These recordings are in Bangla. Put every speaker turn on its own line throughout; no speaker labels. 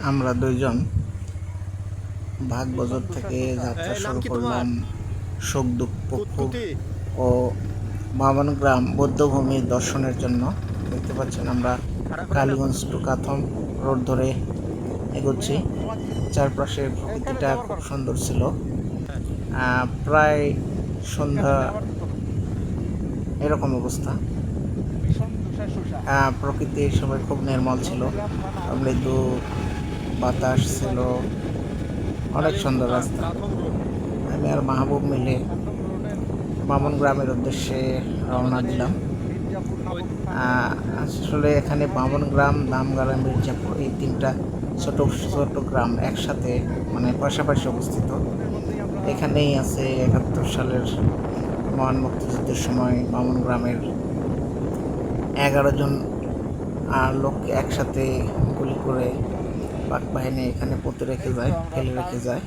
আমরা দুইজন ভাগবজর থেকে যাত্রা শুরু করলাম শোকদুপ পুকুর ও বামনগ্রাম বৌদ্ধভূমি দর্শনের জন্য। দেখতে পাচ্ছেন আমরা কালীগঞ্জ টু কাথম রোড ধরে এগোচ্ছি। চারপাশের প্রকৃতিটা খুব সুন্দর ছিল। প্রায় সন্ধ্যা এরকম অবস্থা। প্রকৃতির সময় খুব নির্মল ছিল, মৃদু বাতাস ছিল, অনেক সুন্দর রাস্তা। আমি আর মাহবুব মিলে বামন গ্রামের উদ্দেশ্যে রওনা দিলাম। আসলে এখানে বামন গ্রাম, দামগাড়া, মির্জাপুর এই তিনটা ছোট ছোট গ্রাম একসাথে মানে পাশাপাশি অবস্থিত। এখানেই আছে 71 সালের মহান মুক্তিযুদ্ধের সময় বামন গ্রামের 11 জন লোককে একসাথে গুলি করে পাক বাহিনী এখানে পুঁতে রেখে যায়, ফেলে রেখে যায়।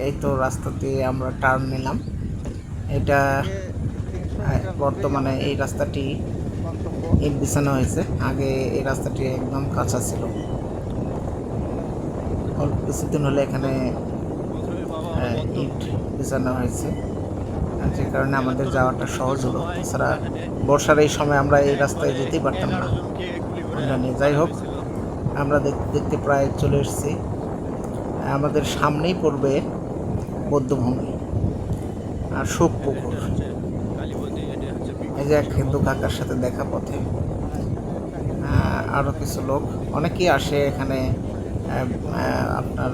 এই তো রাস্তাতে আমরা টার্ন নিলাম। এটা বর্তমানে এই রাস্তাটি ইট বিছানো হয়েছে। আগে এই রাস্তাটি একদম কাঁচা ছিল। অল্প কিছুদিন হলে এখানে ইট বিছানো হয়েছে, যে কারণে আমাদের যাওয়াটা সহজ হলো। এছাড়া বর্ষার এই সময় আমরা এই রাস্তায় যেতেই পারতাম না। যাই হোক, আমরা দেখতে প্রায় চলে এসেছি। আমাদের সামনেই পড়বে বৌদ্ধভূমি আর শোক পুকুর। এই যে এক হিন্দু কাকার সাথে দেখা পথে আরও কিছু লোক, অনেকেই আসে এখানে আপনার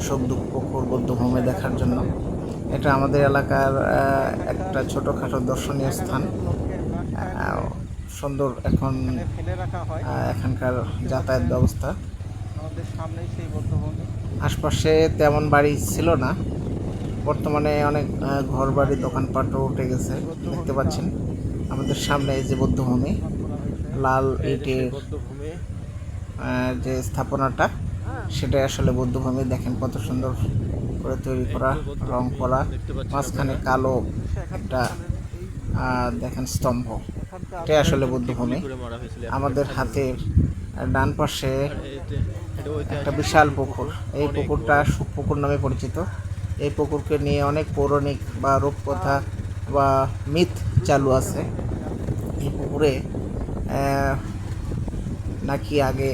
শোকদুপ পুকুর বৌদ্ধভূমি দেখার জন্য। এটা আমাদের এলাকার একটা ছোটোখাটো দর্শনীয় স্থান। সুন্দর এখানকার যাতায়াত ব্যবস্থা। আশপাশে তেমন বাড়ি ছিল না, বর্তমানে অনেক ঘর বাড়ি দোকানপাটও উঠে গেছে। দেখতে পাচ্ছেন আমাদের সামনে এই যে বৌদ্ধভূমি, লাল ইটের যে স্থাপনাটা, সেটাই আসলে বৌদ্ধভূমি। দেখেন কত সুন্দর করে তৈরি করা, রং করা, মাঝখানে কালো একটা দেখেন স্তম্ভ, এটাই আসলে বৌদ্ধভূমি। আমাদের হাতের ডান পাশে একটা বিশাল পুকুর, এই পুকুরটা শোক পুকুর নামে পরিচিত। এই পুকুরকে নিয়ে অনেক পৌরাণিক বা রূপকথা বা মিথ চালু আছে। এই পুকুরে নাকি আগে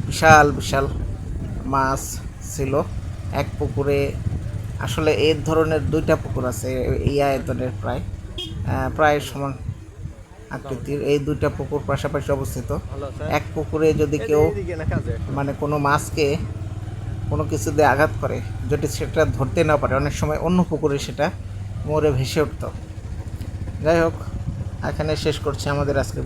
বিশাল বিশাল মাছ ছিল। এক পুকুরে আসলে এই ধরনের দুইটা পুকুর আছে, এই আয়তনের প্রায় সমান আকৃতির। এই দুইটা পুকুর পাশাপাশি অবস্থিত। এক পুকুরে যদি কেউ মানে কোনো মাছকে কোনো কিছু দিয়ে আঘাত করে, যদি সেটা ধরতে না পারে, অনেক সময় অন্য পুকুরে সেটা মরে ভেসে উঠত। যাই হোক, এখানে শেষ করছি আমাদের আজকে।